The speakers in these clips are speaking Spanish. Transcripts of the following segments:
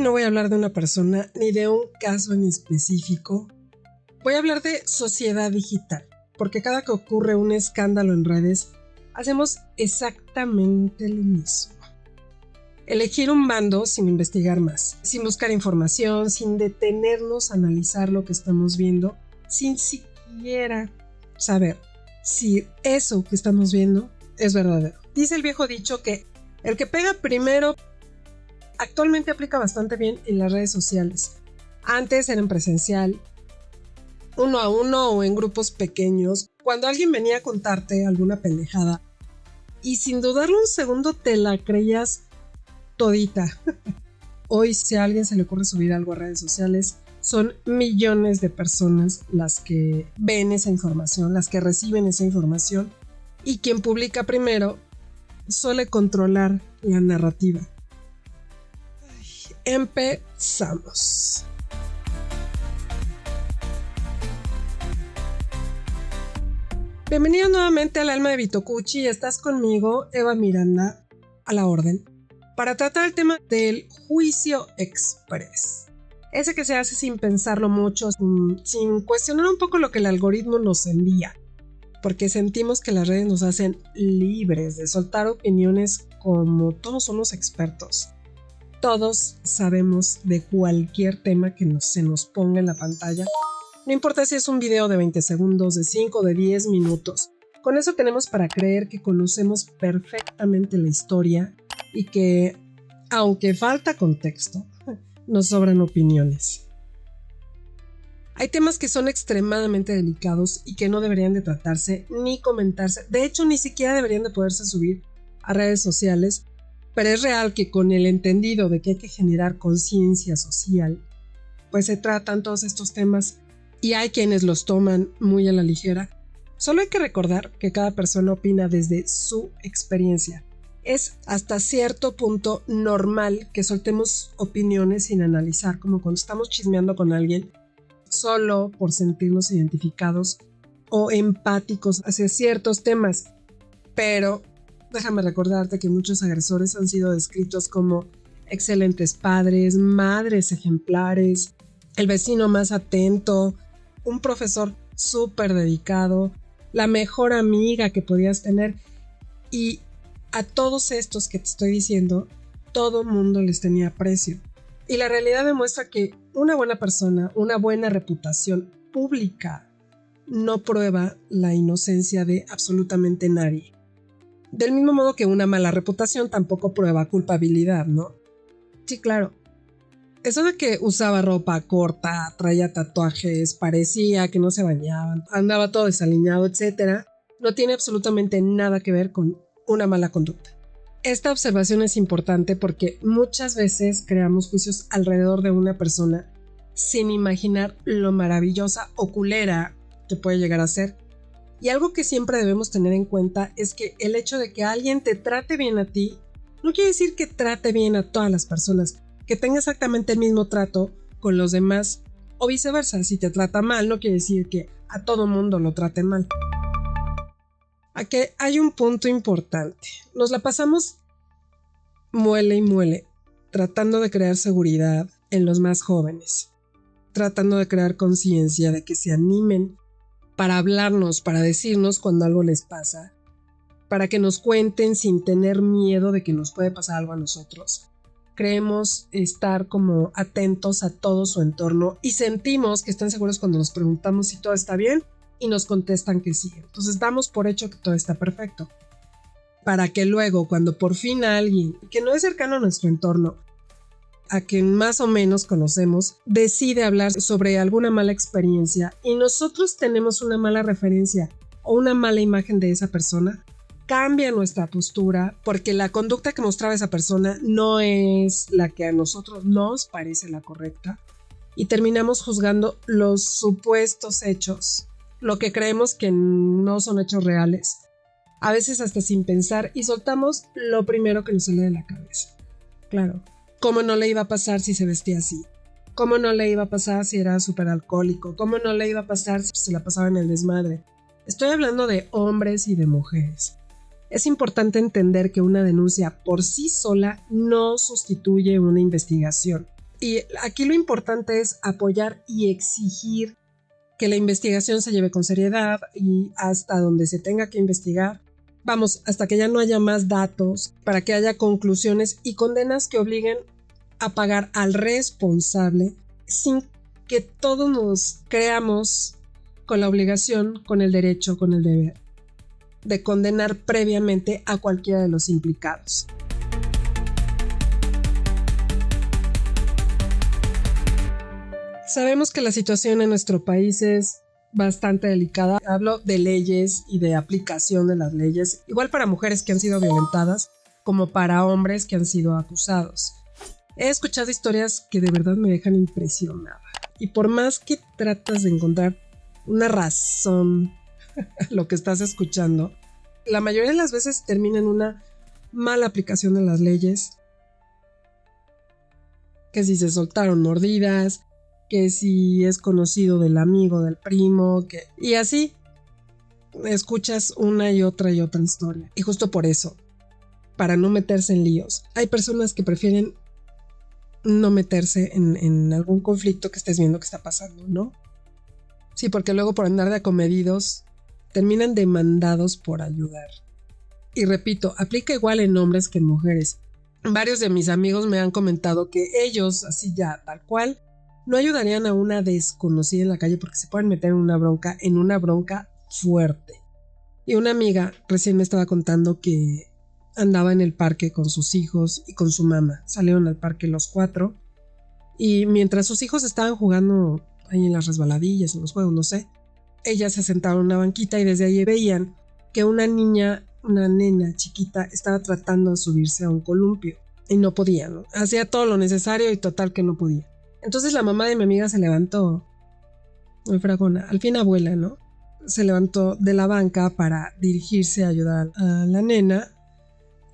no voy a hablar de una persona ni de un caso en específico. Voy a hablar de sociedad digital, porque cada que ocurre un escándalo en redes, hacemos exactamente lo mismo. Elegir un bando sin investigar más, sin buscar información, sin detenernos a analizar lo que estamos viendo, sin siquiera saber si eso que estamos viendo es verdadero. Dice el viejo dicho que el que pega primero actualmente aplica bastante bien en las redes sociales. Antes era en presencial, uno a uno o en grupos pequeños, cuando alguien venía a contarte alguna pendejada y sin dudarlo un segundo te la creías todita. Hoy, si a alguien se le ocurre subir algo a redes sociales, son millones de personas las que ven esa información, las que reciben esa información, y quien publica primero suele controlar la narrativa. Empezamos. Bienvenido nuevamente al Alma de Bitocuchi. Estás conmigo, Eva Miranda, a la orden, para tratar el tema del juicio express. Ese que se hace sin pensarlo mucho, sin cuestionar un poco lo que el algoritmo nos envía, porque sentimos que las redes nos hacen libres de soltar opiniones como todos somos expertos. Todos sabemos de cualquier tema que se nos ponga en la pantalla. No importa si es un video de 20 segundos, de 5 o de 10 minutos. Con eso tenemos para creer que conocemos perfectamente la historia y que, aunque falta contexto, nos sobran opiniones. Hay temas que son extremadamente delicados y que no deberían de tratarse ni comentarse. De hecho, ni siquiera deberían de poderse subir a redes sociales. Pero es real que con el entendido de que hay que generar conciencia social, pues se tratan todos estos temas y hay quienes los toman muy a la ligera. Solo hay que recordar que cada persona opina desde su experiencia. Es hasta cierto punto normal que soltemos opiniones sin analizar, como cuando estamos chismeando con alguien, solo por sentirnos identificados o empáticos hacia ciertos temas. Pero déjame recordarte que muchos agresores han sido descritos como excelentes padres, madres ejemplares, el vecino más atento, un profesor súper dedicado, la mejor amiga que podías tener. Y a todos estos que te estoy diciendo, todo mundo les tenía aprecio. Y la realidad demuestra que una buena persona, una buena reputación pública, no prueba la inocencia de absolutamente nadie. Del mismo modo que una mala reputación tampoco prueba culpabilidad, ¿no? Sí, claro. Eso de que usaba ropa corta, traía tatuajes, parecía que no se bañaban, andaba todo desaliñado, etc., no tiene absolutamente nada que ver con una mala conducta. Esta observación es importante porque muchas veces creamos juicios alrededor de una persona sin imaginar lo maravillosa o culera que puede llegar a ser. Y algo que siempre debemos tener en cuenta es que el hecho de que alguien te trate bien a ti no quiere decir que trate bien a todas las personas, que tenga exactamente el mismo trato con los demás o viceversa. Si te trata mal no quiere decir que a todo mundo lo trate mal. Aquí hay un punto importante. Nos la pasamos muele y muele tratando de crear seguridad en los más jóvenes, tratando de crear conciencia de que se animen para hablarnos, para decirnos cuando algo les pasa, para que nos cuenten sin tener miedo de que nos puede pasar algo a nosotros. Creemos estar como atentos a todo su entorno y sentimos que están seguros cuando nos preguntamos si todo está bien y nos contestan que sí. Entonces damos por hecho que todo está perfecto. Para que luego, cuando por fin alguien que no es cercano a nuestro entorno, a quien más o menos conocemos, decide hablar sobre alguna mala experiencia y nosotros tenemos una mala referencia o una mala imagen de esa persona, cambia nuestra postura porque la conducta que mostraba esa persona no es la que a nosotros nos parece la correcta y terminamos juzgando los supuestos hechos, lo que creemos que no son hechos reales, a veces hasta sin pensar, y soltamos lo primero que nos sale de la cabeza. Claro. ¿Cómo no le iba a pasar si se vestía así? ¿Cómo no le iba a pasar si era súper alcohólico? ¿Cómo no le iba a pasar si se la pasaba en el desmadre? Estoy hablando de hombres y de mujeres. Es importante entender que una denuncia por sí sola no sustituye una investigación. Y aquí lo importante es apoyar y exigir que la investigación se lleve con seriedad y hasta donde se tenga que investigar. Vamos, hasta que ya no haya más datos, para que haya conclusiones y condenas que obliguen a pagar al responsable sin que todos nos creamos con la obligación, con el derecho, con el deber de condenar previamente a cualquiera de los implicados. Sabemos que la situación en nuestro país es bastante delicada. Hablo de leyes y de aplicación de las leyes, igual para mujeres que han sido violentadas como para hombres que han sido acusados. He escuchado historias que de verdad me dejan impresionada. Y por más que tratas de encontrar una razón a lo que estás escuchando, la mayoría de las veces termina en una mala aplicación de las leyes. Que si se soltaron mordidas, que si es conocido del amigo, del primo, y así escuchas una y otra historia. Y justo por eso, para no meterse en líos, hay personas que prefieren no meterse en algún conflicto que estés viendo que está pasando, ¿no? Sí, porque luego por andar de acomedidos terminan demandados por ayudar. Y repito, aplica igual en hombres que en mujeres. Varios de mis amigos me han comentado que ellos, así ya, tal cual, no ayudarían a una desconocida en la calle porque se pueden meter en una bronca fuerte. Y una amiga recién me estaba contando que andaba en el parque con sus hijos y con su mamá. Salieron al parque los 4 y mientras sus hijos estaban jugando ahí en las resbaladillas, en los juegos, no sé, ellas se sentaron en una banquita y desde ahí veían que una nena chiquita estaba tratando de subirse a un columpio y no podía, ¿no? Hacía todo lo necesario y total que no podía. Entonces la mamá de mi amiga se levantó, muy fragona, al fin abuela, ¿no? Se levantó de la banca para dirigirse a ayudar a la nena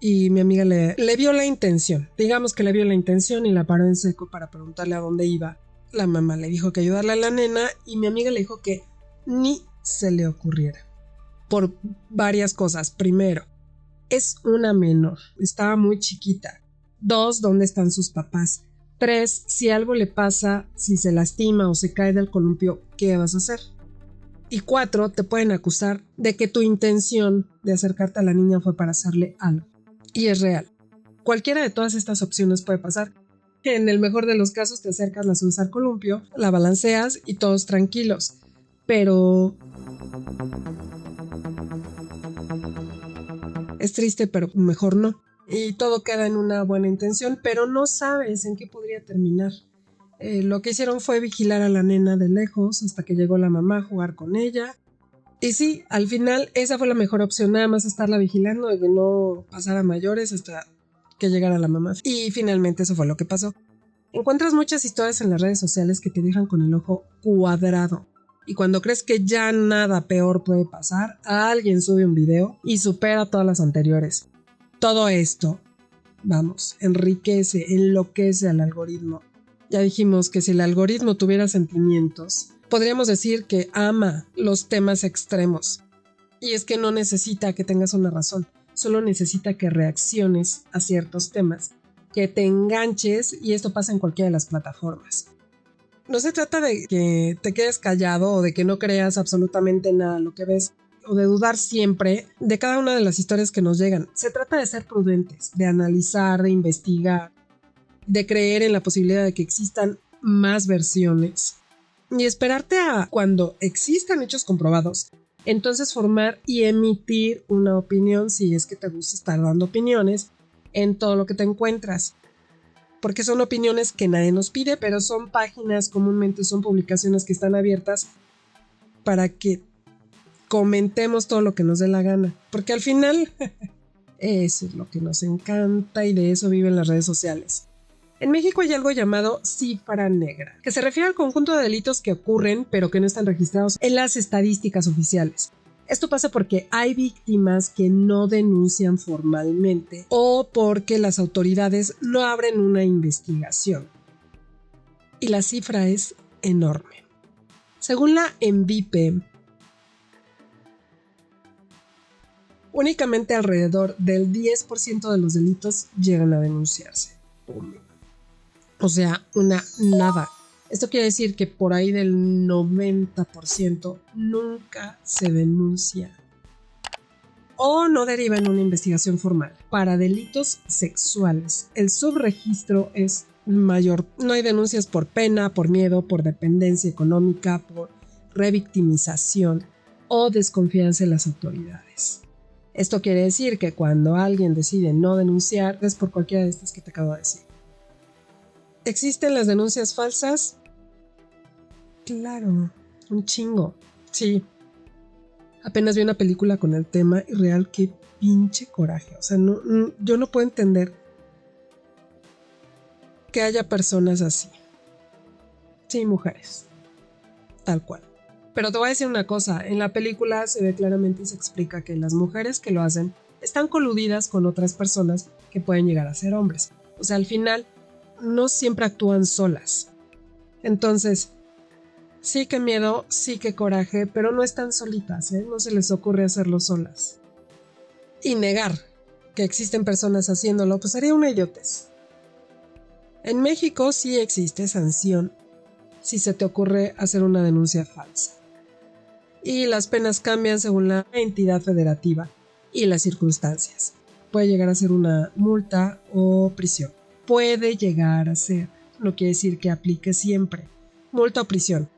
y mi amiga le vio la intención. Digamos que le vio la intención y la paró en seco para preguntarle a dónde iba. La mamá le dijo que ayudarle a la nena y mi amiga le dijo que ni se le ocurriera. Por varias cosas. Primero, es una menor, estaba muy chiquita. 2, ¿dónde están sus papás? 3, si algo le pasa, si se lastima o se cae del columpio, ¿qué vas a hacer? Y 4, te pueden acusar de que tu intención de acercarte a la niña fue para hacerle algo. Y es real. Cualquiera de todas estas opciones puede pasar. En el mejor de los casos te acercas, la subes al columpio, la balanceas y todos tranquilos. Pero es triste, pero mejor no. Y todo queda en una buena intención, pero no sabes en qué podría terminar. Lo que hicieron fue vigilar a la nena de lejos hasta que llegó la mamá a jugar con ella. Y sí, al final esa fue la mejor opción, nada más estarla vigilando y que no pasara mayores hasta que llegara la mamá. Y finalmente eso fue lo que pasó. Encuentras muchas historias en las redes sociales que te dejan con el ojo cuadrado. Y cuando crees que ya nada peor puede pasar, alguien sube un video y supera todas las anteriores. Todo esto, enloquece al algoritmo. Ya dijimos que si el algoritmo tuviera sentimientos, podríamos decir que ama los temas extremos. Y es que no necesita que tengas una razón, solo necesita que reacciones a ciertos temas, que te enganches, y esto pasa en cualquiera de las plataformas. No se trata de que te quedes callado o de que no creas absolutamente nada de lo que ves, o de dudar siempre de cada una de las historias que nos llegan. Se trata de ser prudentes, de analizar, de investigar, de creer en la posibilidad de que existan más versiones y esperarte a cuando existan hechos comprobados, entonces formar y emitir una opinión si es que te gusta estar dando opiniones en todo lo que te encuentras. Porque son opiniones que nadie nos pide, pero son páginas, comúnmente son publicaciones que están abiertas para que comentemos todo lo que nos dé la gana, porque al final eso es lo que nos encanta y de eso viven las redes sociales. En México hay algo llamado cifra negra, que se refiere al conjunto de delitos que ocurren pero que no están registrados en las estadísticas oficiales. Esto pasa porque hay víctimas que no denuncian formalmente o porque las autoridades no abren una investigación. Y la cifra es enorme. Según la ENVIPE, únicamente alrededor del 10% de los delitos llegan a denunciarse. O sea, una nada. Esto quiere decir que por ahí del 90% nunca se denuncia o no deriva en una investigación formal. Para delitos sexuales, el subregistro es mayor. No hay denuncias por pena, por miedo, por dependencia económica, por revictimización o desconfianza en las autoridades. Esto quiere decir que cuando alguien decide no denunciar es por cualquiera de estas que te acabo de decir. ¿Existen las denuncias falsas? Claro, un chingo. Sí. Apenas vi una película con el tema y real, qué pinche coraje. O sea, yo no puedo entender que haya personas así. Sí, mujeres. Tal cual. Pero te voy a decir una cosa. En la película se ve claramente y se explica que las mujeres que lo hacen están coludidas con otras personas que pueden llegar a ser hombres. O sea, al final no siempre actúan solas. Entonces, sí que miedo, sí que coraje, pero no están solitas, ¿eh? No se les ocurre hacerlo solas. Y negar que existen personas haciéndolo, pues sería una idiotez. En México sí existe sanción si se te ocurre hacer una denuncia falsa. Y las penas cambian según la entidad federativa y las circunstancias. Puede llegar a ser una multa o prisión. Puede llegar a ser, no quiere decir que aplique siempre. Multa o prisión.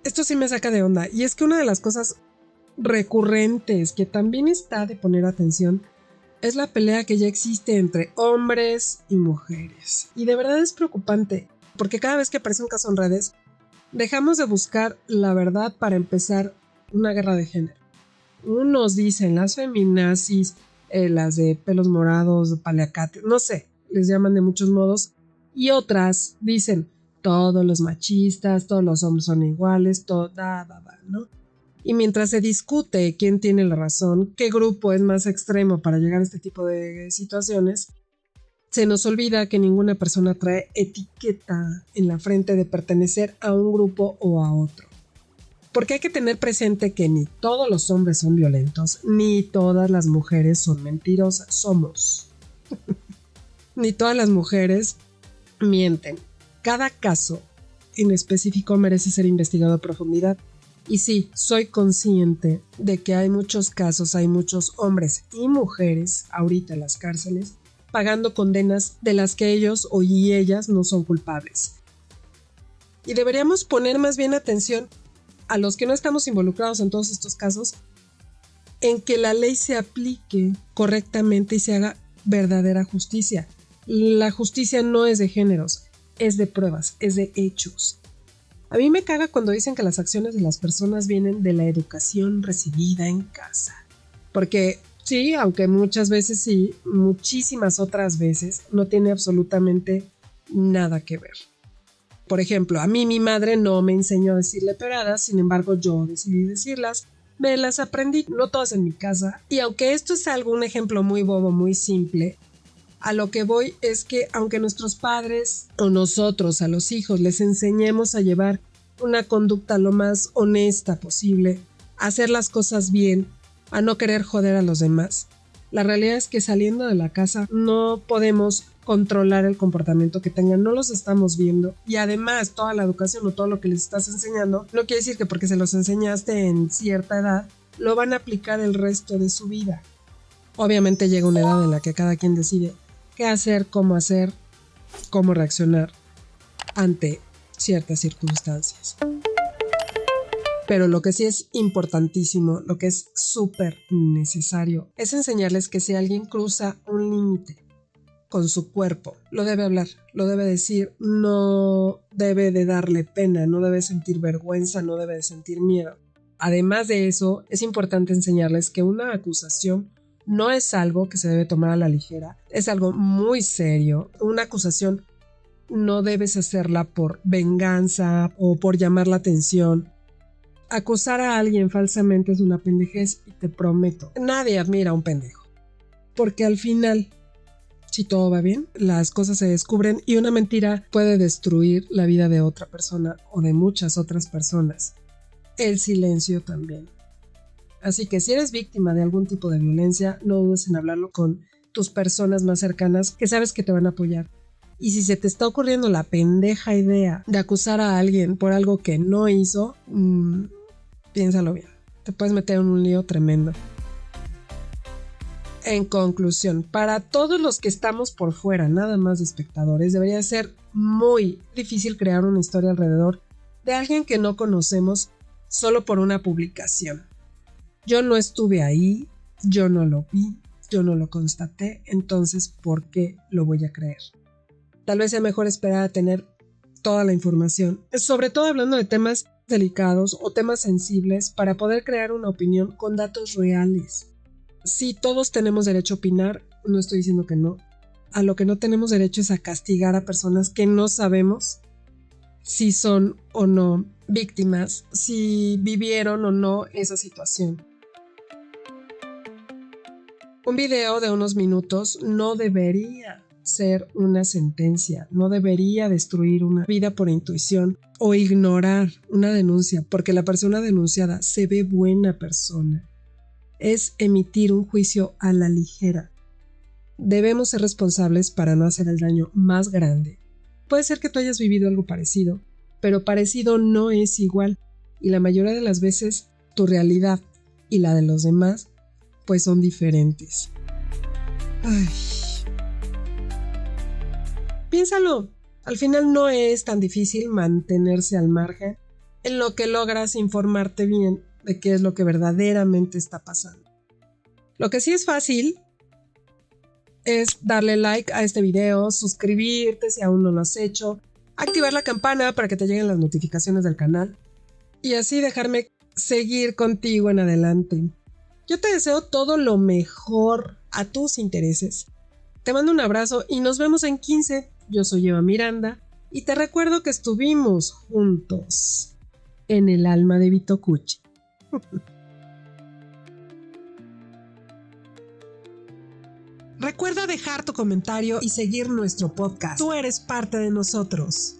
Esto sí me saca de onda, y es que una de las cosas recurrentes que también está de poner atención es la pelea que ya existe entre hombres y mujeres. Y de verdad es preocupante, porque cada vez que aparece un caso en redes, dejamos de buscar la verdad para empezar una guerra de género. Unos dicen las feminazis, las de pelos morados, paliacates, no sé, les llaman de muchos modos, y otras dicen todos los machistas, todos los hombres son iguales, todo, ¿no? Y mientras se discute quién tiene la razón, qué grupo es más extremo para llegar a este tipo de situaciones, se nos olvida que ninguna persona trae etiqueta en la frente de pertenecer a un grupo o a otro. Porque hay que tener presente que ni todos los hombres son violentos, ni todas las mujeres son mentirosas. Somos. Ni todas las mujeres mienten. Cada caso en específico merece ser investigado a profundidad. Y sí, soy consciente de que hay muchos casos, hay muchos hombres y mujeres ahorita en las cárceles pagando condenas de las que ellos y ellas no son culpables. Y deberíamos poner más bien atención a los que no estamos involucrados en todos estos casos, en que la ley se aplique correctamente y se haga verdadera justicia. La justicia no es de géneros, es de pruebas, es de hechos. A mí me caga cuando dicen que las acciones de las personas vienen de la educación recibida en casa. Porque sí, aunque muchas veces sí, muchísimas otras veces no tiene absolutamente nada que ver. Por ejemplo, a mí mi madre no me enseñó a decirle peradas, sin embargo yo decidí decirlas, me las aprendí, no todas en mi casa. Y aunque esto es un ejemplo muy bobo, muy simple, a lo que voy es que aunque nuestros padres o nosotros a los hijos les enseñemos a llevar una conducta lo más honesta posible, a hacer las cosas bien, a no querer joder a los demás, la realidad es que saliendo de la casa no podemos controlar el comportamiento que tengan, no los estamos viendo y además toda la educación o todo lo que les estás enseñando no quiere decir que porque se los enseñaste en cierta edad lo van a aplicar el resto de su vida. Obviamente llega una edad en la que cada quien decide qué hacer, cómo reaccionar ante ciertas circunstancias. Pero lo que sí es importantísimo, lo que es súper necesario, es enseñarles que si alguien cruza un límite con su cuerpo, lo debe hablar, lo debe decir, no debe de darle pena, no debe sentir vergüenza, no debe de sentir miedo. Además de eso, es importante enseñarles que una acusación no es algo que se debe tomar a la ligera, es algo muy serio. Una acusación no debes hacerla por venganza o por llamar la atención. Acusar a alguien falsamente es una pendejez y te prometo, nadie admira a un pendejo. Porque al final, si todo va bien, las cosas se descubren y una mentira puede destruir la vida de otra persona o de muchas otras personas. El silencio también. Así que si eres víctima de algún tipo de violencia, no dudes en hablarlo con tus personas más cercanas que sabes que te van a apoyar. Y si se te está ocurriendo la pendeja idea de acusar a alguien por algo que no hizo, piénsalo bien. Te puedes meter en un lío tremendo. En conclusión, para todos los que estamos por fuera, nada más de espectadores, debería ser muy difícil crear una historia alrededor de alguien que no conocemos solo por una publicación. Yo no estuve ahí, yo no lo vi, yo no lo constaté, entonces ¿por qué lo voy a creer? Tal vez sea mejor esperar a tener toda la información, sobre todo hablando de temas delicados o temas sensibles, para poder crear una opinión con datos reales. Sí, todos tenemos derecho a opinar, no estoy diciendo que no. A lo que no tenemos derecho es a castigar a personas que no sabemos si son o no víctimas, si vivieron o no esa situación. Un video de unos minutos no debería ser una sentencia, no debería destruir una vida por intuición o ignorar una denuncia porque la persona denunciada se ve buena persona. Es emitir un juicio a la ligera. Debemos ser responsables para no hacer el daño más grande. Puede ser que tú hayas vivido algo parecido, pero parecido no es igual, y la mayoría de las veces tu realidad y la de los demás pues son diferentes. Ay. Piénsalo, al final no es tan difícil mantenerse al margen en lo que logras informarte bien de qué es lo que verdaderamente está pasando. Lo que sí es fácil es darle like a este video, suscribirte si aún no lo has hecho, activar la campana para que te lleguen las notificaciones del canal y así dejarme seguir contigo en adelante. Yo te deseo todo lo mejor a tus intereses. Te mando un abrazo y nos vemos en 15. Yo soy Eva Miranda y te recuerdo que estuvimos juntos en el alma de Bitokuchi. Recuerda dejar tu comentario y seguir nuestro podcast. Tú eres parte de nosotros.